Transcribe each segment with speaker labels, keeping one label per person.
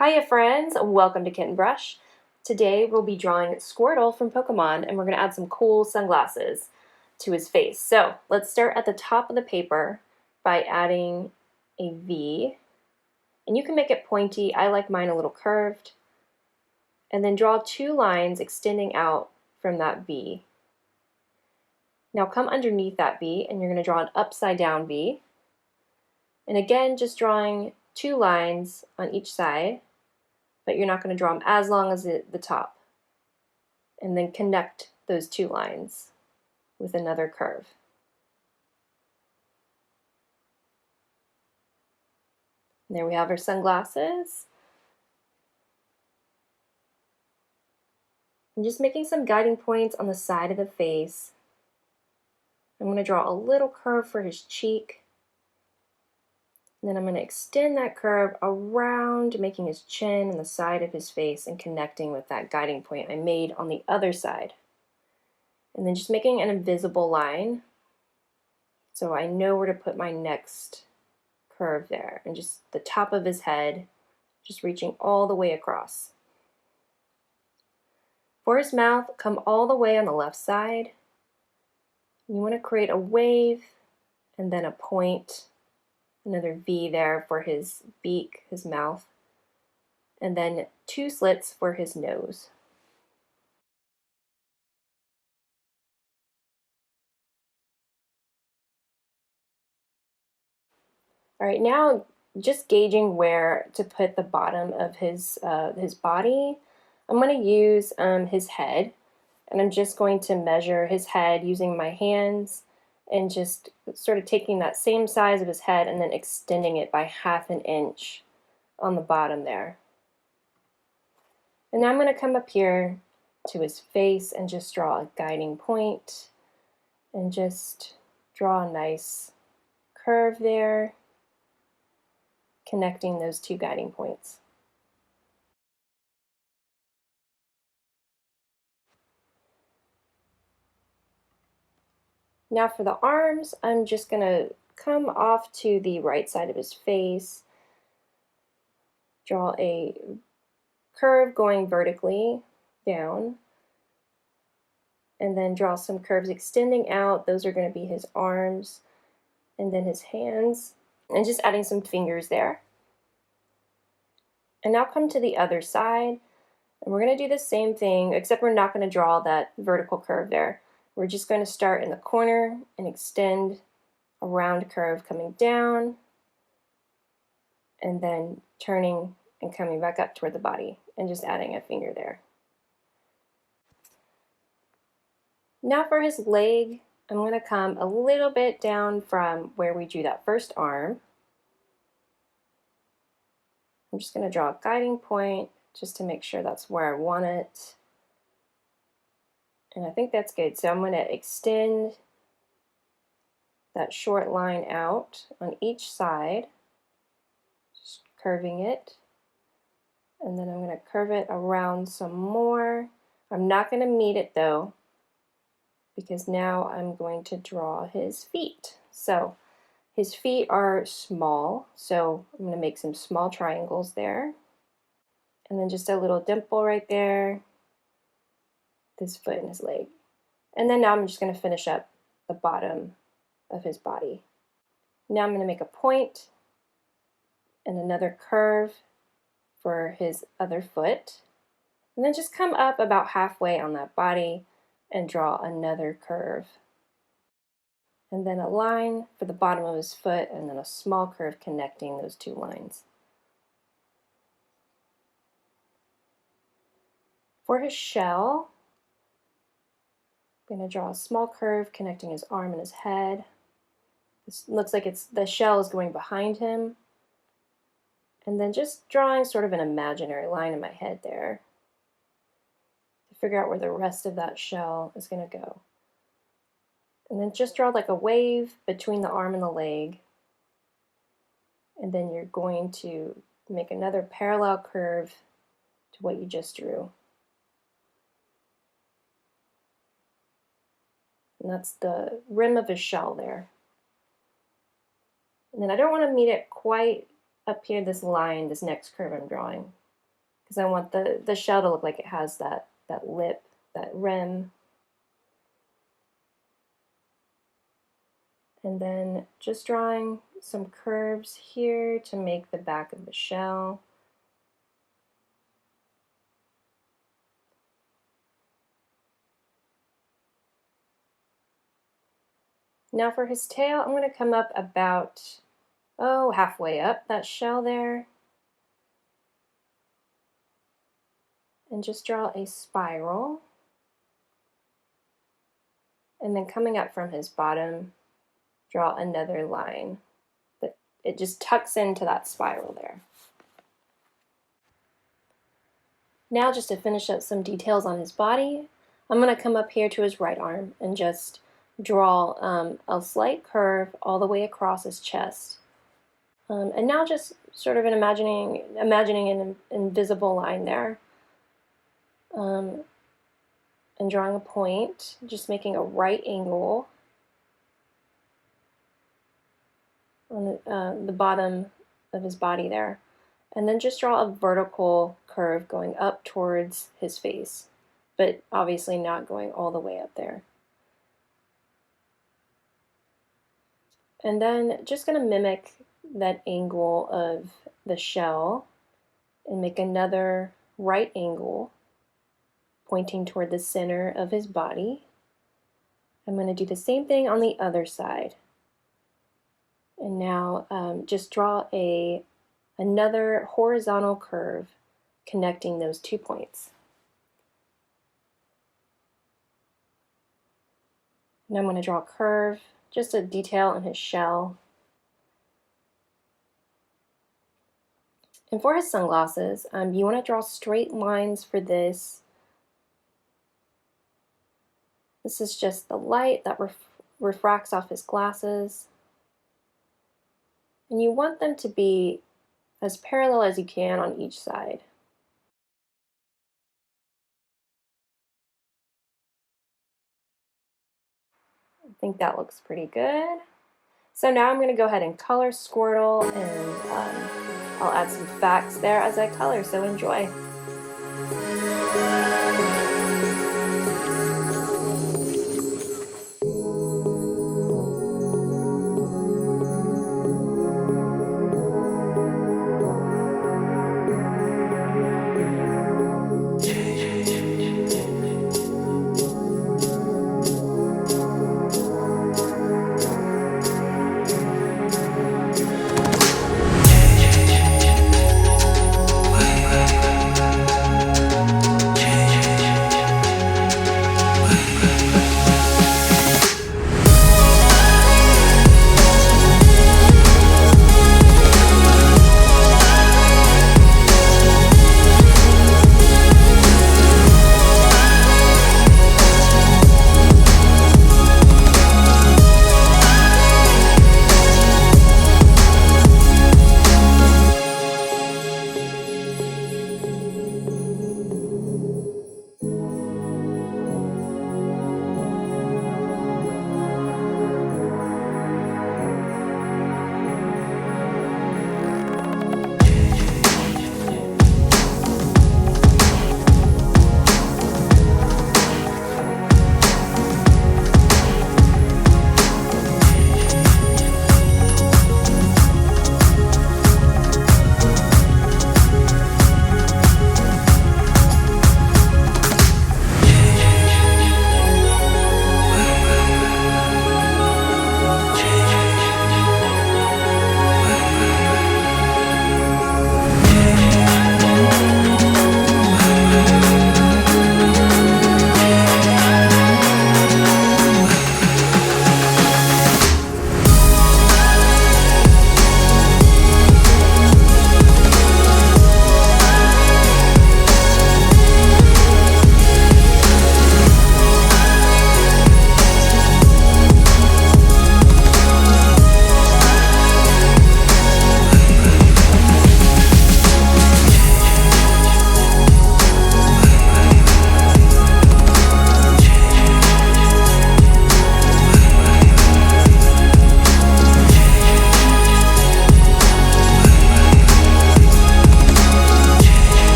Speaker 1: Hiya friends, welcome to Kitten Brush. Today we'll be drawing Squirtle from Pokemon and we're going to add some cool sunglasses to his face. So let's start at the top of the paper by adding a V. And you can make it pointy, I like mine a little curved. And then draw two lines extending out from that V. Now come underneath that V and you're going to draw an upside down V. And again, just drawing two lines on each side, but you're not going to draw them as long as the top. And then connect those two lines with another curve. And there we have our sunglasses. I'm just making some guiding points on the side of the face. I'm going to draw a little curve for his cheek. And then I'm going to extend that curve around, making his chin and the side of his face and connecting with that guiding point I made on the other side. And then just making an invisible line so I know where to put my next curve there. And just the top of his head, just reaching all the way across. For his mouth, come all the way on the left side. You want to create a wave and then a point. Another V there for his beak, his mouth, and then two slits for his nose. All right, now just gauging where to put the bottom of his body, I'm going to use his head, and I'm just going to measure his head using my hands and just sort of taking that same size of his head and then extending it by 1/2 inch on the bottom there. And now I'm going to come up here to his face and just draw a guiding point and just draw a nice curve there, connecting those two guiding points. Now for the arms, I'm just going to come off to the right side of his face, draw a curve going vertically down, and then draw some curves extending out. Those are going to be his arms, and then his hands, and just adding some fingers there. And now come to the other side, and we're going to do the same thing, except we're not going to draw that vertical curve there. We're just going to start in the corner and extend a round curve coming down, and then turning and coming back up toward the body, and just adding a finger there. Now for his leg, I'm going to come a little bit down from where we drew that first arm. I'm just going to draw a guiding point just to make sure that's where I want it. And I think that's good. So I'm going to extend that short line out on each side, just curving it. And then I'm going to curve it around some more. I'm not going to meet it though, because now I'm going to draw his feet. So his feet are small, so I'm going to make some small triangles there. And then just a little dimple right there, his foot and his leg. And then now I'm just going to finish up the bottom of his body. Now I'm going to make a point and another curve for his other foot. And then just come up about halfway on that body and draw another curve. And then a line for the bottom of his foot and then a small curve connecting those two lines. For his shell, I'm going to draw a small curve connecting his arm and his head. This looks like the shell is going behind him. And then just drawing sort of an imaginary line in my head there to figure out where the rest of that shell is going to go. And then just draw like a wave between the arm and the leg. And then you're going to make another parallel curve to what you just drew. And that's the rim of his shell there. And then I don't want to meet it quite up here, this line, this next curve I'm drawing. because I want the shell to look like it has that lip, that rim. And then just drawing some curves here to make the back of the shell. Now for his tail, I'm going to come up about, halfway up that shell there. And just draw a spiral. And then coming up from his bottom, draw another line. That it just tucks into that spiral there. Now just to finish up some details on his body, I'm going to come up here to his right arm and just draw a slight curve all the way across his chest. And now just sort of imagining an invisible line there. And drawing a point, just making a right angle on the bottom of his body there. And then just draw a vertical curve going up towards his face, but obviously not going all the way up there. And then just going to mimic that angle of the shell and make another right angle pointing toward the center of his body. I'm going to do the same thing on the other side. And now just draw another horizontal curve connecting those 2 points. And I'm going to draw a curve, just a detail in his shell. And for his sunglasses, you want to draw straight lines for this. This is just the light that refracts off his glasses. And you want them to be as parallel as you can on each side. I think that looks pretty good. So now I'm going to go ahead and color Squirtle, and I'll add some facts there as I color, so enjoy.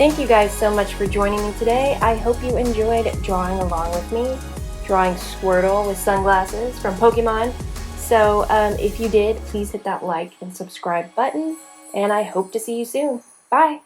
Speaker 1: thank you guys so much for joining me today. I hope you enjoyed drawing along with me, drawing Squirtle with sunglasses from Pokemon. So if you did, please hit that like and subscribe button, and I hope to see you soon. Bye!